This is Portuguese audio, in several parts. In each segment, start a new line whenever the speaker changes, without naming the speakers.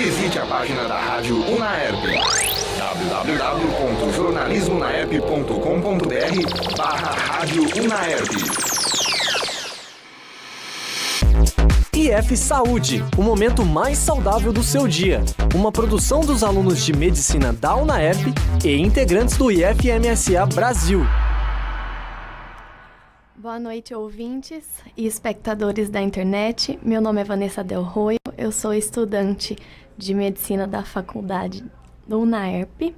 Visite a página da Rádio Unaerp, www.jornalismonaerp.com.br/Rádio Unaerp.
IF Saúde, o momento mais saudável do seu dia. Uma produção dos alunos de medicina da Unaerp e integrantes do IFMSA Brasil.
Boa noite, ouvintes e espectadores da internet. Meu nome é Vanessa Del Roio, eu sou estudante de medicina da faculdade do Unaerp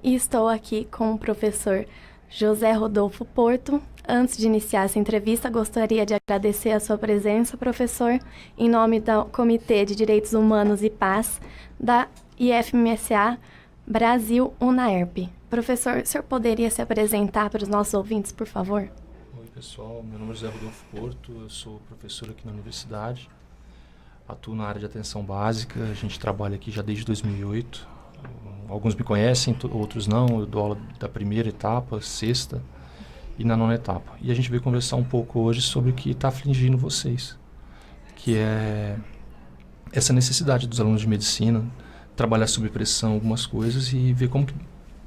e estou aqui com o professor José Rodolfo Porto. Antes de iniciar essa entrevista, gostaria de agradecer a sua presença, professor, em nome do Comitê de Direitos Humanos e Paz da IFMSA Brasil Unaerp. Professor, o senhor poderia se apresentar para os nossos ouvintes, por favor?
Oi, pessoal. Meu nome é José Rodolfo Porto, eu sou professor aqui na universidade, atuo na área de atenção básica, a gente trabalha aqui já desde 2008. Alguns me conhecem, outros não, eu dou aula da primeira etapa, sexta e na nona etapa. E a gente veio conversar um pouco hoje sobre o que está afligindo vocês, que é essa necessidade dos alunos de medicina trabalhar sob pressão algumas coisas e ver como que,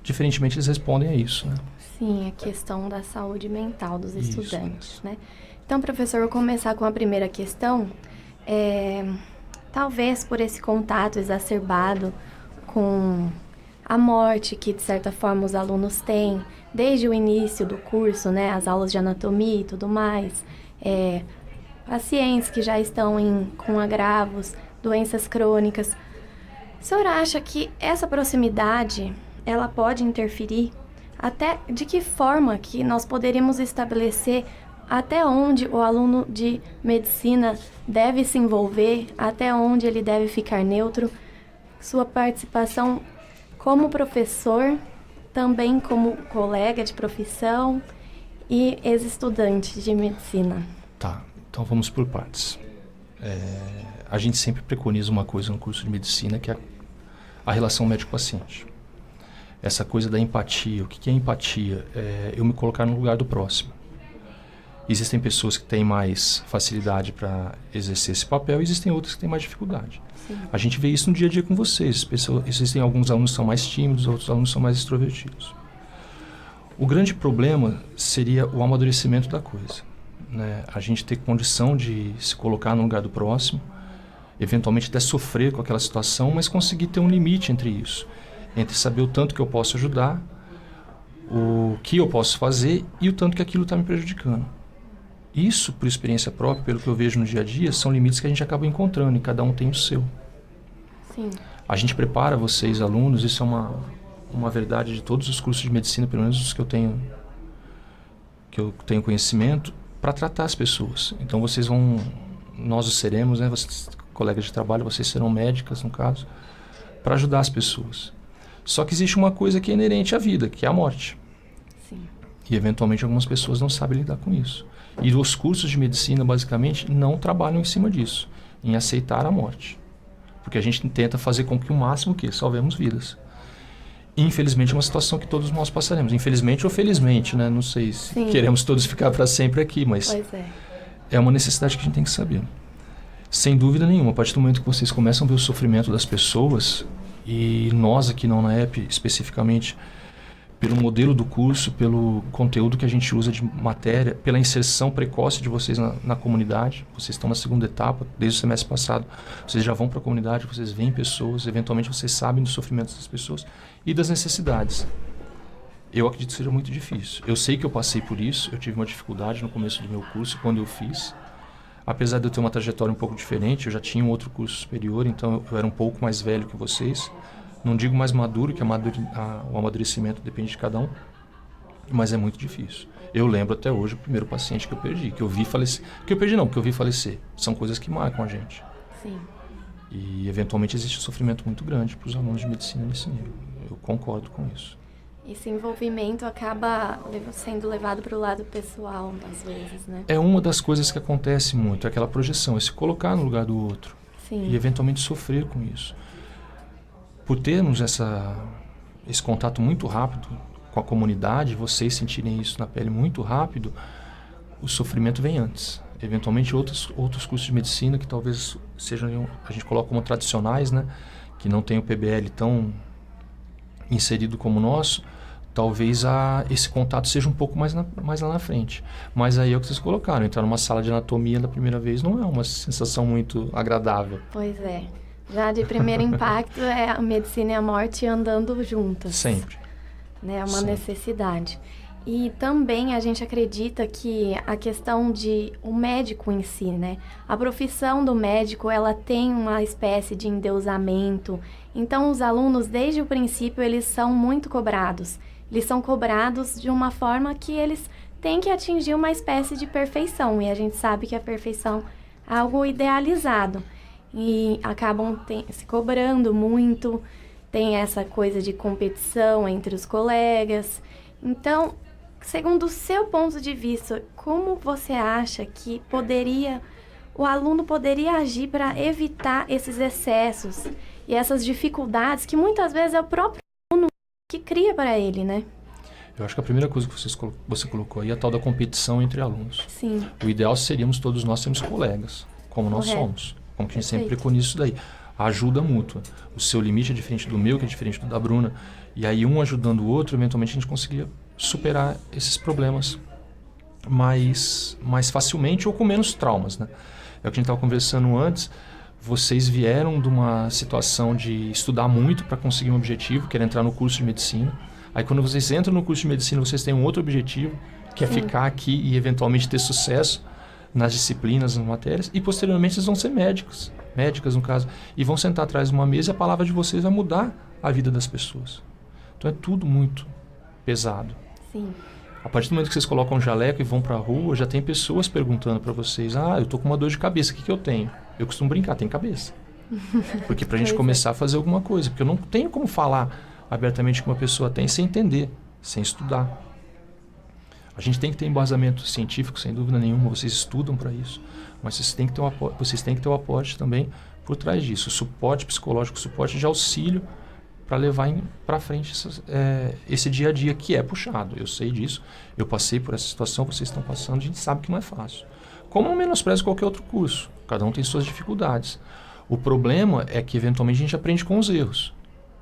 diferentemente, eles respondem a isso, né?
Sim, a questão da saúde mental dos estudantes, né? Então, professor, eu vou começar com a primeira questão. Talvez por esse contato exacerbado com a morte que, de certa forma, os alunos têm desde o início do curso, né? As aulas de anatomia e tudo mais. Pacientes que já estão com agravos, doenças crônicas. O senhor acha que essa proximidade, ela pode interferir? Até de que forma que nós poderíamos estabelecer até onde o aluno de medicina deve se envolver, até onde ele deve ficar neutro? Sua participação como professor, também como colega de profissão e ex-estudante de medicina.
Tá, então vamos por partes. A gente sempre preconiza uma coisa no curso de medicina, que é a relação médico-paciente. Essa coisa da empatia. O que é empatia? Eu me colocar no lugar do próximo. Existem pessoas que têm mais facilidade para exercer esse papel e existem outras que têm mais dificuldade. Sim. A gente vê isso no dia a dia com vocês. Existem alguns alunos que são mais tímidos, outros alunos são mais extrovertidos. O grande problema seria o amadurecimento da coisa, né? A gente ter condição de se colocar no lugar do próximo, eventualmente até sofrer com aquela situação, mas conseguir ter um limite entre isso. Entre saber o tanto que eu posso ajudar, o que eu posso fazer e o tanto que aquilo está me prejudicando. Isso, por experiência própria, pelo que eu vejo no dia a dia, são limites que a gente acaba encontrando e cada um tem o seu.
Sim.
A gente prepara vocês, alunos, isso é uma verdade de todos os cursos de medicina, pelo menos os que eu tenho conhecimento, para tratar as pessoas. Então nós os seremos, né, vocês, colegas de trabalho, vocês serão médicas, no caso, para ajudar as pessoas. Só que existe uma coisa que é inerente à vida, que é a morte.
Sim.
E, eventualmente, algumas pessoas não sabem lidar com isso. E os cursos de medicina, basicamente, não trabalham em cima disso, em aceitar a morte. Porque a gente tenta fazer com que o máximo que salvemos vidas. Infelizmente, é uma situação que todos nós passaremos. Infelizmente ou felizmente, né? Não sei se queremos todos ficar para sempre aqui, mas é uma necessidade que a gente tem que saber. Sem dúvida nenhuma, a partir do momento que vocês começam a ver o sofrimento das pessoas, e nós aqui na Unaerp, especificamente, pelo modelo do curso, pelo conteúdo que a gente usa de matéria, pela inserção precoce de vocês na comunidade, vocês estão na segunda etapa, desde o semestre passado, vocês já vão para a comunidade, vocês veem pessoas, eventualmente vocês sabem dos sofrimentos das pessoas e das necessidades. Eu acredito que seja muito difícil. Eu sei que eu passei por isso, eu tive uma dificuldade no começo do meu curso, quando eu fiz. Apesar de eu ter uma trajetória um pouco diferente, eu já tinha um outro curso superior, então eu era um pouco mais velho que vocês. Não digo mais maduro, que o amadurecimento depende de cada um, mas é muito difícil. Eu lembro até hoje o primeiro paciente que eu perdi, que eu vi falecer. Que eu perdi não, que eu vi falecer. São coisas que marcam a gente.
Sim.
E, eventualmente, existe um sofrimento muito grande para os alunos de medicina nesse nível. Eu concordo com isso.
Esse envolvimento acaba sendo levado para o lado pessoal, às vezes, né?
É uma das coisas que acontece muito, é aquela projeção, é se colocar no lugar do outro.
Sim.
E, eventualmente, sofrer com isso. Por termos esse contato muito rápido com a comunidade, vocês sentirem isso na pele muito rápido, o sofrimento vem antes. eventualmente outros cursos de medicina que talvez sejam, a gente coloca como tradicionais, né? Que não tem o PBL tão inserido como o nosso, talvez esse contato seja um pouco mais lá na frente. Mas aí é o que vocês colocaram, entrar numa sala de anatomia da primeira vez não é uma sensação muito agradável.
Pois é. Já de primeiro impacto é a medicina e a morte andando juntas.
Sempre.
Né? É uma
Sempre.
necessidade. E também a gente acredita que a questão de o médico em si, né? A profissão do médico, ela tem uma espécie de endeusamento. Então, os alunos, desde o princípio, eles são muito cobrados. Eles são cobrados de uma forma que eles têm que atingir uma espécie de perfeição. E a gente sabe que a perfeição é algo idealizado. E acabam se cobrando muito. Tem essa coisa de competição entre os colegas. Então, segundo o seu ponto de vista, como você acha que o aluno poderia agir para evitar esses excessos e essas dificuldades que muitas vezes é o próprio aluno que cria para ele, né?
Eu acho que a primeira coisa que você colocou aí é a tal da competição entre alunos.
Sim.
O ideal seríamos todos nós sermos colegas, como nós somos. Como que a gente sempre preconiza isso daí. A ajuda mútua. O seu limite é diferente do meu, que é diferente do da Bruna. E aí, um ajudando o outro, eventualmente a gente conseguiria superar esses problemas mais facilmente ou com menos traumas, né? É o que a gente estava conversando antes. Vocês vieram de uma situação de estudar muito para conseguir um objetivo, que era entrar no curso de medicina. Aí, quando vocês entram no curso de medicina, vocês têm um outro objetivo, que é ficar aqui e eventualmente ter sucesso nas disciplinas, nas matérias, e posteriormente vocês vão ser médicas no caso, e vão sentar atrás de uma mesa e a palavra de vocês vai mudar a vida das pessoas. Então é tudo muito pesado.
Sim.
A partir do momento que vocês colocam um jaleco e vão para a rua, já tem pessoas perguntando para vocês, eu tô com uma dor de cabeça, o que eu tenho? Eu costumo brincar, tem cabeça. Porque pra gente começar a fazer alguma coisa, porque eu não tenho como falar abertamente que uma pessoa tem sem entender, sem estudar. A gente tem que ter embasamento científico, sem dúvida nenhuma, vocês estudam para isso, mas vocês têm que ter o aporte também por trás disso, o suporte psicológico, o suporte de auxílio para levar para frente esse dia a dia que é puxado. Eu sei disso, eu passei por essa situação, vocês estão passando, a gente sabe que não é fácil. Como não menospreza qualquer outro curso, cada um tem suas dificuldades. O problema é que eventualmente a gente aprende com os erros,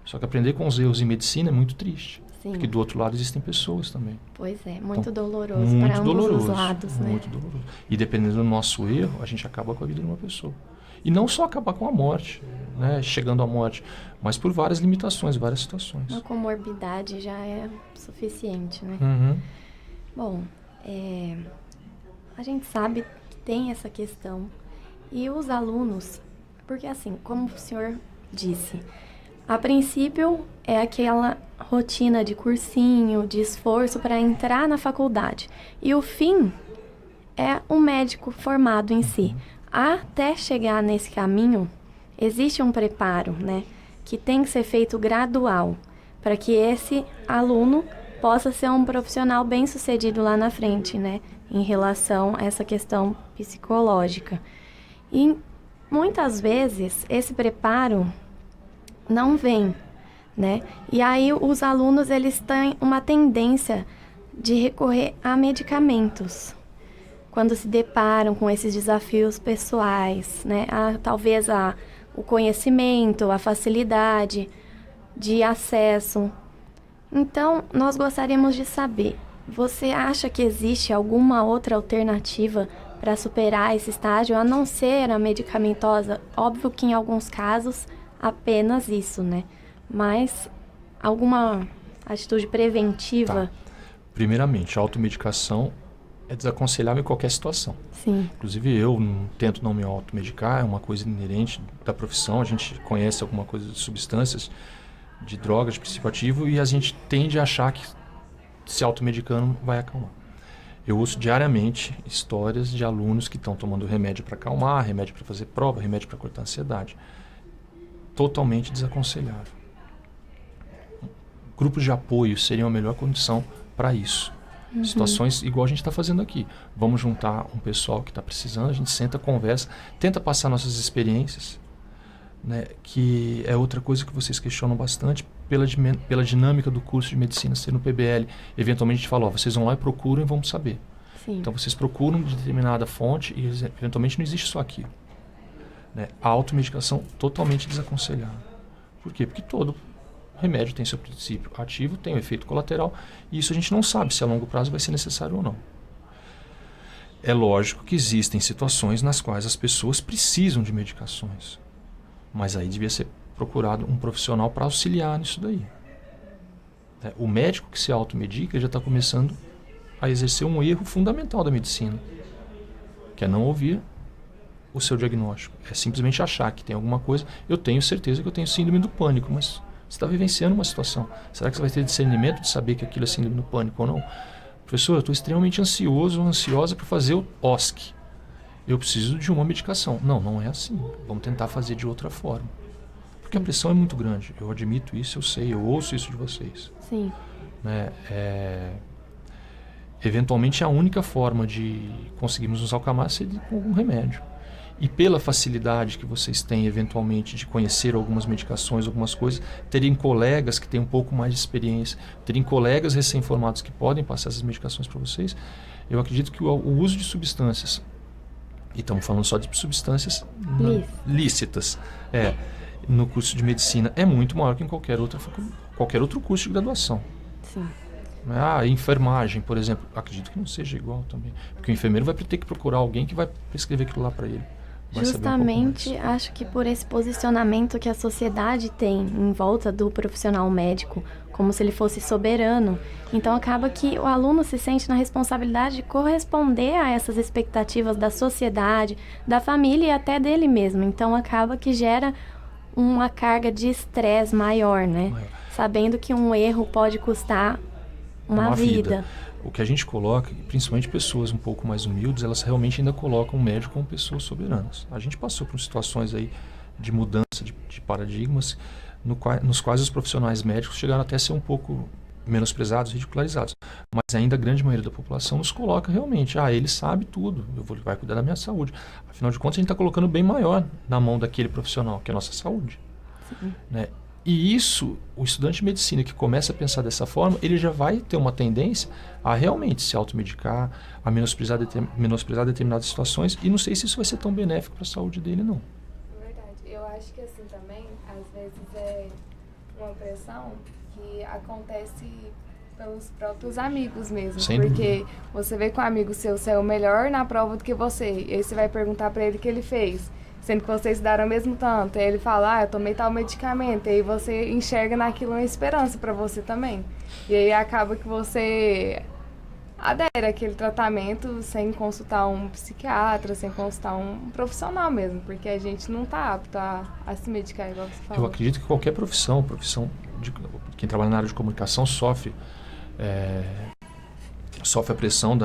só que aprender com os erros em medicina é muito triste. Sim. Porque do outro lado existem pessoas também.
Pois é, muito doloroso para ambos os lados, né?
Muito doloroso. E dependendo do nosso erro, a gente acaba com a vida de uma pessoa. E não só acabar com a morte, né, chegando à morte, mas por várias limitações, várias situações.
Uma comorbidade já é suficiente, né?
Uhum.
Bom, a gente sabe que tem essa questão. E os alunos, porque assim, como o senhor disse, a princípio é aquela rotina de cursinho, de esforço para entrar na faculdade. E o fim é um médico formado em si. Até chegar nesse caminho, existe um preparo, né? Que tem que ser feito gradual, para que esse aluno possa ser um profissional bem-sucedido lá na frente, né? Em relação a essa questão psicológica. E muitas vezes esse preparo não vem, né? E aí os alunos, eles têm uma tendência de recorrer a medicamentos quando se deparam com esses desafios pessoais, né? Talvez o conhecimento, a facilidade de acesso. Então, nós gostaríamos de saber, você acha que existe alguma outra alternativa para superar esse estágio, a não ser a medicamentosa? Óbvio que em alguns casos apenas isso, né? Mas alguma atitude preventiva?
Tá. Primeiramente, a automedicação é desaconselhável em qualquer situação.
Sim.
Inclusive eu tento não me automedicar, é uma coisa inerente da profissão, a gente conhece alguma coisa de substâncias, de drogas, de princípio ativo, e a gente tende a achar que se automedicando vai acalmar. Eu ouço diariamente histórias de alunos que estão tomando remédio para acalmar, remédio para fazer prova, remédio para cortar a ansiedade. Totalmente desaconselhável. Grupos de apoio seriam a melhor condição para isso. Uhum. Situações igual a gente está fazendo aqui. Vamos juntar um pessoal que está precisando, a gente senta, conversa, tenta passar nossas experiências, né, que é outra coisa que vocês questionam bastante pela dinâmica do curso de medicina ser no PBL. Eventualmente a gente fala, vocês vão lá e procuram e vamos saber.
Sim.
Então vocês procuram de determinada fonte e eventualmente não existe só aquilo. Né? A automedicação totalmente desaconselhada. Por quê? Porque todo remédio tem seu princípio ativo, tem o efeito colateral, e isso a gente não sabe se a longo prazo vai ser necessário ou não. É lógico que existem situações nas quais as pessoas precisam de medicações, mas aí devia ser procurado um profissional para auxiliar nisso daí. O médico que se automedica já está começando a exercer um erro fundamental da medicina, que é não ouvir o seu diagnóstico. É simplesmente achar que tem alguma coisa. Eu tenho certeza que eu tenho síndrome do pânico, mas você está vivenciando uma situação. Será que você vai ter discernimento de saber que aquilo é síndrome do pânico ou não? Professor, eu estou extremamente ansioso ou ansiosa para fazer o OSCE. Eu preciso de uma medicação. Não, não é assim. Vamos tentar fazer de outra forma. Porque a pressão é muito grande. Eu admito isso, eu sei, eu ouço isso de vocês.
Sim.
Né? Eventualmente, a única forma de conseguirmos nos acalmar seria com algum remédio. E pela facilidade que vocês têm, eventualmente, de conhecer algumas medicações, algumas coisas, terem colegas que têm um pouco mais de experiência, terem colegas recém-formados que podem passar essas medicações para vocês, eu acredito que o uso de substâncias, e estamos falando só de substâncias lícitas, no curso de medicina, é muito maior que em qualquer outro curso de graduação.
Sim.
A enfermagem, por exemplo, acredito que não seja igual também, porque o enfermeiro vai ter que procurar alguém que vai prescrever aquilo lá para ele.
Justamente, acho que por esse posicionamento que a sociedade tem em volta do profissional médico, como se ele fosse soberano, então acaba que o aluno se sente na responsabilidade de corresponder a essas expectativas da sociedade, da família e até dele mesmo. Então acaba que gera uma carga de estresse maior, né? Sabendo que um erro pode custar uma vida.
O que a gente coloca, principalmente pessoas um pouco mais humildes, elas realmente ainda colocam o médico como pessoas soberanas. A gente passou por situações aí de mudança de paradigmas, nos quais os profissionais médicos chegaram até a ser um pouco menosprezados, ridicularizados. Mas ainda a grande maioria da população nos coloca realmente, ele sabe tudo, vai cuidar da minha saúde. Afinal de contas, a gente está colocando bem maior na mão daquele profissional, que é a nossa saúde. Né? E isso, o estudante de medicina que começa a pensar dessa forma, ele já vai ter uma tendência a realmente se automedicar, a menosprezar determinadas situações, e não sei se isso vai ser tão benéfico para a saúde dele, não.
Verdade. Eu acho que assim também, às vezes é uma pressão que acontece pelos próprios amigos mesmo.
Sem
porque
dúvida.
Você vê que um amigo seu saiu melhor na prova do que você, e aí você vai perguntar para ele o que ele fez. Sendo que vocês estudaram ao mesmo tanto. Aí ele fala, eu tomei tal medicamento. E aí você enxerga naquilo uma esperança para você também. E aí acaba que você adere àquele tratamento sem consultar um psiquiatra, sem consultar um profissional mesmo. Porque a gente não está apto a se medicar, igual você falou.
Eu acredito que qualquer profissão de quem trabalha na área de comunicação sofre a pressão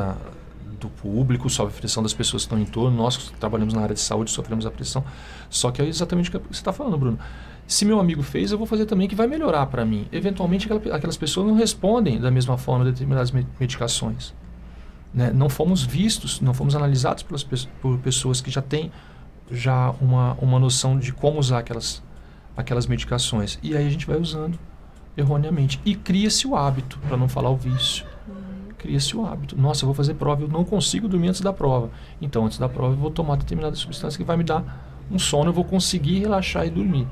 do público, sofre a pressão das pessoas que estão em torno. Nós que trabalhamos na área de saúde sofremos a pressão. Só que é exatamente o que você está falando, Bruno. Se meu amigo fez, eu vou fazer também, que vai melhorar para mim. Eventualmente, aquelas pessoas não respondem da mesma forma a determinadas medicações. Né? Não fomos vistos, não fomos analisados por pessoas que já têm uma noção de como usar aquelas medicações. E aí a gente vai usando erroneamente. E cria-se o hábito, para não falar o vício. Cria-se o hábito. Nossa, eu vou fazer prova, eu não consigo dormir antes da prova. Então, antes da prova, eu vou tomar determinada substância que vai me dar um sono, eu vou conseguir relaxar e dormir.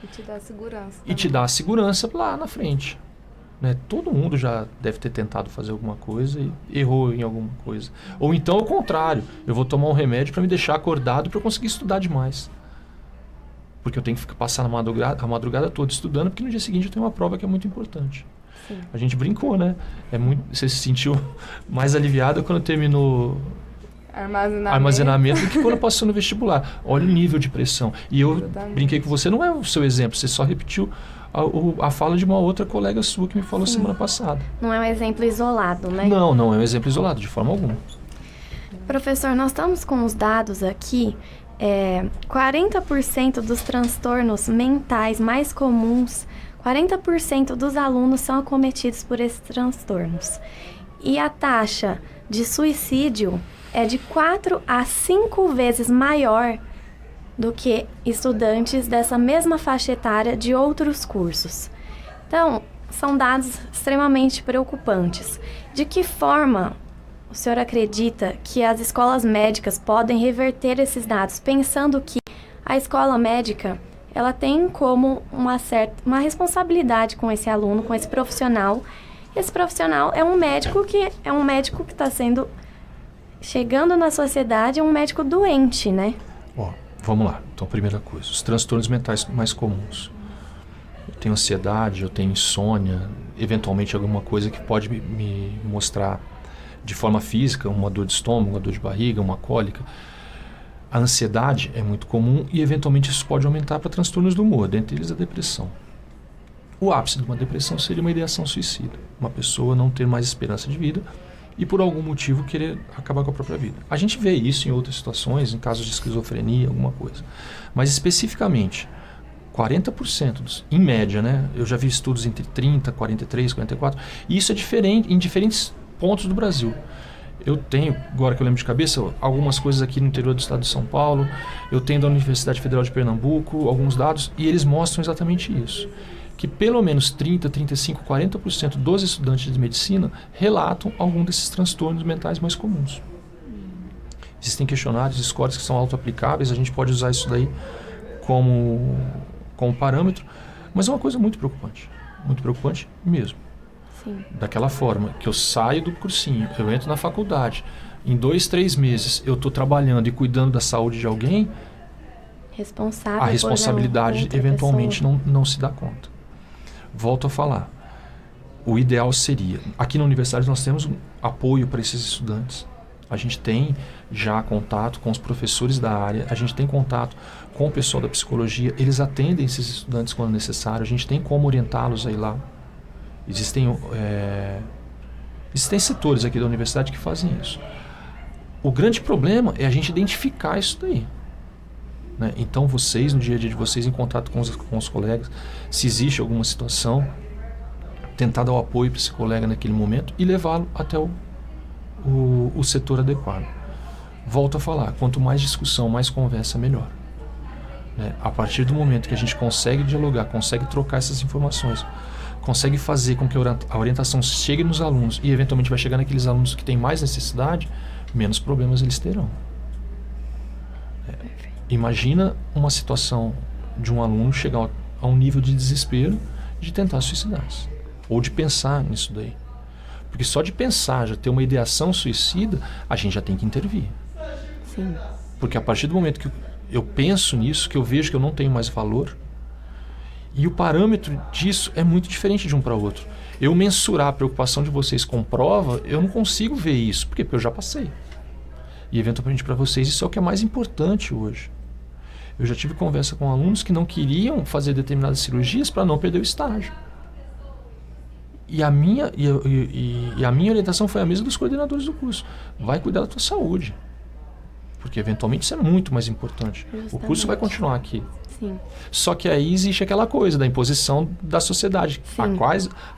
E te dá segurança.
E te dá segurança lá na frente. Né? Todo mundo já deve ter tentado fazer alguma coisa e errou em alguma coisa. Ou então, ao contrário, eu vou tomar um remédio para me deixar acordado para eu conseguir estudar demais. Porque eu tenho que passar a madrugada toda estudando, porque no dia seguinte eu tenho uma prova que é muito importante.
Sim.
A gente brincou, né? Você se sentiu mais aliviada quando terminou armazenamento do que quando passou no vestibular. Olha o nível de pressão. E eu brinquei com você, não é o seu exemplo, você só repetiu a fala de uma outra colega sua que me falou semana passada.
Não é um exemplo isolado, né?
Não é um exemplo isolado, de forma alguma.
Professor, nós estamos com os dados aqui. 40% dos transtornos mentais mais comuns, 40% dos alunos são acometidos por esses transtornos. E a taxa de suicídio é de 4 a 5 vezes maior do que estudantes dessa mesma faixa etária de outros cursos. Então, são dados extremamente preocupantes. De que forma o senhor acredita que as escolas médicas podem reverter esses dados, pensando que a escola médica, ela tem como uma responsabilidade com esse aluno, com esse profissional. Esse profissional é um médico que está chegando na sociedade, é um médico doente, né?
Vamos lá. Então, primeira coisa, os transtornos mentais mais comuns. Eu tenho ansiedade, eu tenho insônia, eventualmente alguma coisa que pode me mostrar de forma física, uma dor de estômago, uma dor de barriga, uma cólica. A ansiedade é muito comum e eventualmente isso pode aumentar para transtornos do humor, dentre eles a depressão. O ápice de uma depressão seria uma ideação suicida. Uma pessoa não ter mais esperança de vida e por algum motivo querer acabar com a própria vida. A gente vê isso em outras situações, em casos de esquizofrenia, alguma coisa. Mas especificamente, 40%, em média, né? Eu já vi estudos entre 30, 43, 44, e isso é diferente em diferentes pontos do Brasil. Eu tenho, agora que eu lembro de cabeça, algumas coisas aqui no interior do estado de São Paulo, eu tenho da Universidade Federal de Pernambuco, alguns dados, e eles mostram exatamente isso. Que pelo menos 30, 35, 40% dos estudantes de medicina relatam algum desses transtornos mentais mais comuns. Existem questionários, scores que são auto-aplicáveis, a gente pode usar isso daí como parâmetro, mas é uma coisa muito preocupante mesmo.
Sim.
Daquela forma que eu saio do cursinho, eu entro na faculdade, em 2, 3 meses eu estou trabalhando e cuidando da saúde de alguém,
responsável
a responsabilidade eventualmente não se dá conta. Volto a falar, o ideal seria, aqui na universidade nós temos um apoio para esses estudantes, a gente tem já contato com os professores da área, a gente tem contato com o pessoal da psicologia, eles atendem esses estudantes quando necessário, a gente tem como orientá-los a ir lá. Existem setores aqui da universidade que fazem isso. O grande problema é a gente identificar isso daí. Né? Então vocês, no dia a dia de vocês, em contato com os colegas, se existe alguma situação, tentar dar o apoio para esse colega naquele momento e levá-lo até o setor adequado. Volto a falar, quanto mais discussão, mais conversa, melhor. Né? A partir do momento que a gente consegue dialogar, consegue trocar essas informações, consegue fazer com que a orientação chegue nos alunos e eventualmente vai chegar naqueles alunos que têm mais necessidade, menos problemas eles terão. Imagina uma situação de um aluno chegar a um nível de desespero de tentar suicidar-se, ou de pensar nisso daí. Porque só de pensar, já ter uma ideação suicida, a gente já tem que intervir.
Sim.
Porque a partir do momento que eu penso nisso, que eu vejo que eu não tenho mais valor, e o parâmetro disso é muito diferente de um para o outro. Eu mensurar a preocupação de vocês com prova, eu não consigo ver isso. Por quê? Porque eu já passei. E eventualmente para vocês isso é o que é mais importante hoje. Eu já tive conversa com alunos que não queriam fazer determinadas cirurgias para não perder o estágio. E a minha orientação foi a mesma dos coordenadores do curso. Vai cuidar da tua saúde. Porque eventualmente isso é muito mais importante.
Justamente.
O curso vai continuar aqui.
Sim.
Só que aí existe aquela coisa da imposição da sociedade,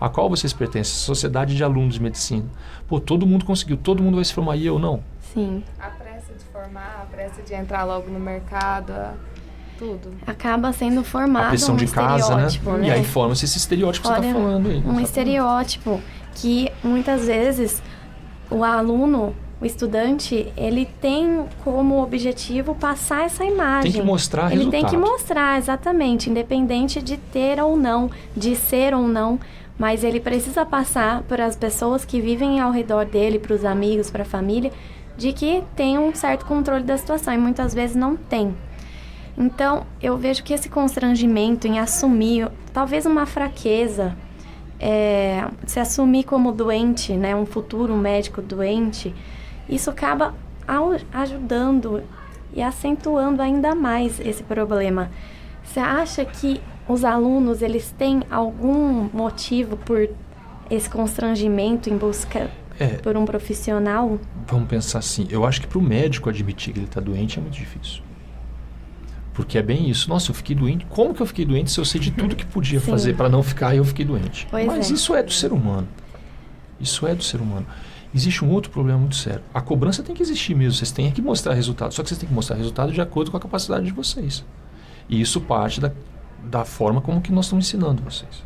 a qual vocês pertencem, a sociedade de alunos de medicina. Pô, todo mundo conseguiu, todo mundo vai se formar e eu não.
Sim.
A pressa de formar, a pressa de entrar logo no mercado, tudo.
Acaba sendo formado
A pressão de casa, né?
né?
E aí forma-se esse estereótipo que você está falando aí.
Um estereótipo que muitas vezes o aluno, o estudante, ele tem como objetivo passar essa imagem.
Tem que mostrar
Ele
resultado.
tem que mostrar, exatamente, independente de ter ou não, de ser ou não, mas ele precisa passar para as pessoas que vivem ao redor dele, para os amigos, para a família, de que tem um certo controle da situação, e muitas vezes não tem. Então, eu vejo que esse constrangimento em assumir, talvez uma fraqueza, se assumir como doente, né, um futuro médico doente, isso acaba ajudando e acentuando ainda mais esse problema. Você acha que os alunos, eles têm algum motivo por esse constrangimento em busca por um profissional?
Vamos pensar assim, eu acho que para o médico admitir que ele está doente é muito difícil. Porque é bem isso. Nossa, eu fiquei doente. Como que eu fiquei doente se eu sei de tudo que podia fazer para não ficar e eu fiquei doente? Mas isso é do ser humano. Isso é do ser humano. Existe um outro problema muito sério. A cobrança tem que existir mesmo. Vocês têm que mostrar resultado. Só que vocês têm que mostrar resultado de acordo com a capacidade de vocês. E isso parte da forma como que nós estamos ensinando vocês.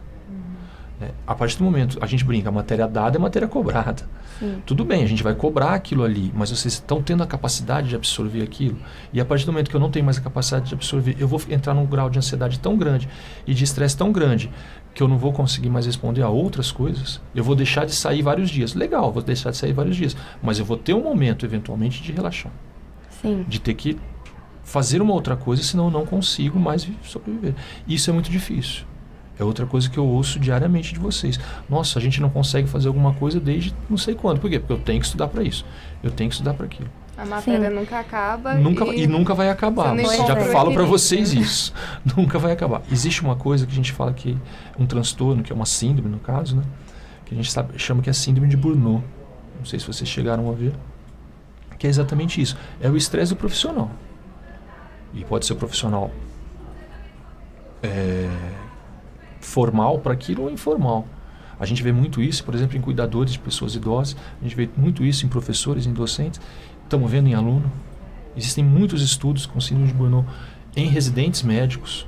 A partir do momento, a gente brinca, a matéria dada é matéria cobrada.
Sim.
Tudo bem, a gente vai cobrar aquilo ali, mas vocês estão tendo a capacidade de absorver aquilo. E a partir do momento que eu não tenho mais a capacidade de absorver, eu vou entrar num grau de ansiedade tão grande e de estresse tão grande que eu não vou conseguir mais responder a outras coisas. Eu vou deixar de sair vários dias. Legal, vou deixar de sair vários dias. Mas eu vou ter um momento, eventualmente, de relaxar.
Sim.
De ter que fazer uma outra coisa, senão eu não consigo mais sobreviver. Isso é muito difícil. É outra coisa que eu ouço diariamente de vocês. Nossa, a gente não consegue fazer alguma coisa desde não sei quando. Por quê? Porque eu tenho que estudar para isso. Eu tenho que estudar para aquilo.
A matéria
Sim.
nunca acaba.
E nunca vai acabar.
Você nem
Já
encontra o
falo para
equilíbrio.
vocês isso. Nunca vai acabar. Existe uma coisa que a gente fala que é um transtorno, que é uma síndrome no caso, né? Que a gente chama que é a síndrome de Burnout. Não sei se vocês chegaram a ver. Que é exatamente isso. É o estresse do profissional. E pode ser o profissional formal para aquilo ou informal. A gente vê muito isso, por exemplo, em cuidadores de pessoas idosas. A gente vê muito isso em professores, em docentes. Estamos vendo em aluno. Existem muitos estudos com síndrome de Burnout em residentes médicos.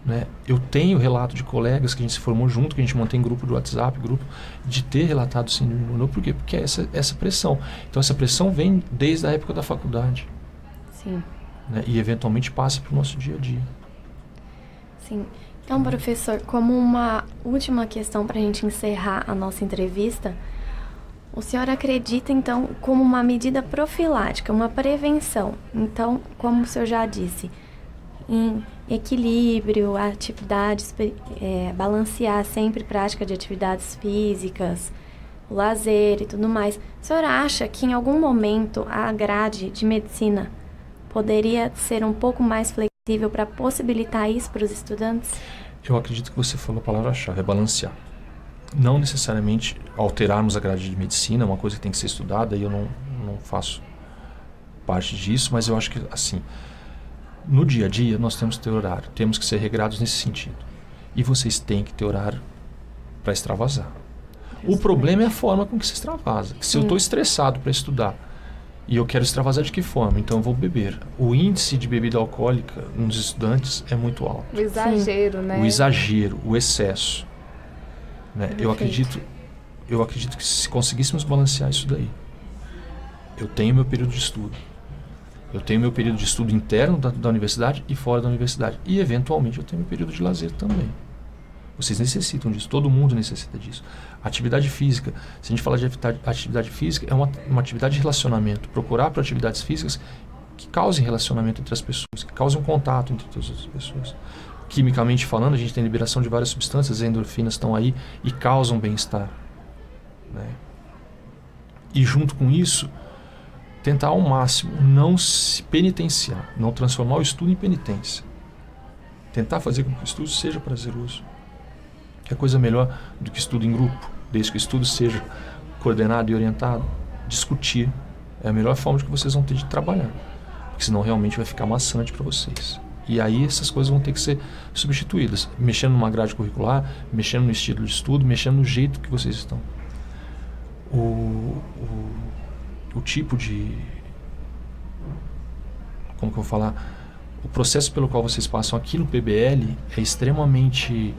Né? Eu tenho relato de colegas que a gente se formou junto, que a gente mantém grupo de WhatsApp, grupo, de ter relatado síndrome de Burnout. Por quê? Porque é essa pressão. Então, essa pressão vem desde a época da faculdade.
Sim.
Né? E, eventualmente, passa para o nosso dia a dia.
Sim. Então, professor, como uma última questão para a gente encerrar a nossa entrevista, o senhor acredita, então, como uma medida profilática, uma prevenção? Então, como o senhor já disse, em equilíbrio, atividades, balancear sempre prática de atividades físicas, o lazer e tudo mais. O senhor acha que em algum momento a grade de medicina poderia ser um pouco mais flexível para possibilitar isso para os estudantes?
Eu acredito que você falou a palavra-chave, é balancear. Não necessariamente alterarmos a grade de medicina, é uma coisa que tem que ser estudada, e eu não faço parte disso, mas eu acho que, assim, no dia a dia nós temos que ter horário, temos que ser regrados nesse sentido. E vocês têm que ter horário para extravasar. O problema é a forma com que se extravasa. Se eu estou estressado para estudar e eu quero extravasar de que forma? Então eu vou beber. O índice de bebida alcoólica nos estudantes é muito alto.
O exagero, né?
O exagero, o excesso. Né?
Perfeito.
Eu acredito que se conseguíssemos balancear isso daí. Eu tenho meu período de estudo. Eu tenho meu período de estudo interno da universidade e fora da universidade. E, eventualmente, eu tenho meu período de lazer também. Vocês necessitam disso. Todo mundo necessita disso. Atividade física. Se a gente falar de atividade física, é uma atividade de relacionamento. Procurar por atividades físicas que causem relacionamento entre as pessoas, que causem um contato entre todas as pessoas. Quimicamente falando, a gente tem liberação de várias substâncias, as endorfinas estão aí e causam bem-estar. Né? E, junto com isso, tentar ao máximo não se penitenciar, não transformar o estudo em penitência. Tentar fazer com que o estudo seja prazeroso. Que é coisa melhor do que estudo em grupo, desde que o estudo seja coordenado e orientado. Discutir é a melhor forma que vocês vão ter de trabalhar, porque senão realmente vai ficar maçante para vocês. E aí essas coisas vão ter que ser substituídas, mexendo numa grade curricular, mexendo no estilo de estudo, mexendo no jeito que vocês estão. O tipo de... Como que eu vou falar? O processo pelo qual vocês passam aqui no PBL é extremamente...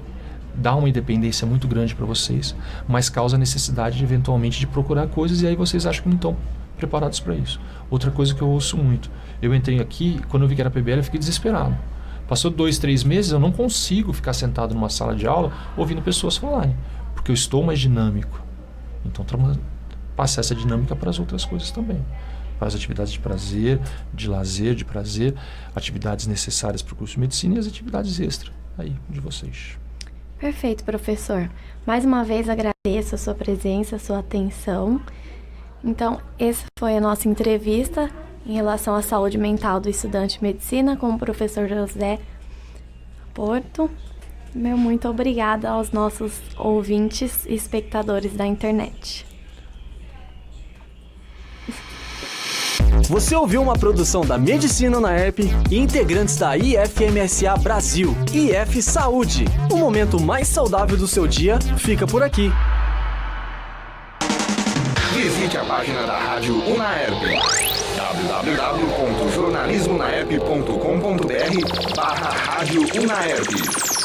dá uma independência muito grande para vocês, mas causa a necessidade, eventualmente, de procurar coisas, e aí vocês acham que não estão preparados para isso. Outra coisa que eu ouço muito. Eu entrei aqui, quando eu vi que era PBL, eu fiquei desesperado. Passou 2, 3 meses, eu não consigo ficar sentado numa sala de aula ouvindo pessoas falarem, porque eu estou mais dinâmico. Então, passar essa dinâmica para as outras coisas também. Para as atividades de prazer, de lazer, de prazer, atividades necessárias para o curso de medicina e as atividades extra aí de vocês.
Perfeito, professor. Mais uma vez agradeço a sua presença, a sua atenção. Então, essa foi a nossa entrevista em relação à saúde mental do estudante de medicina com o professor José Porto. Meu muito obrigada aos nossos ouvintes e espectadores da internet.
Você ouviu uma produção da Medicina na ERP e integrantes da IFMSA Brasil. IF Saúde. O momento mais saudável do seu dia fica por aqui.
Visite a página da Rádio Unaerp, www.jornalismonaerp.com.br/Rádio Unaerp.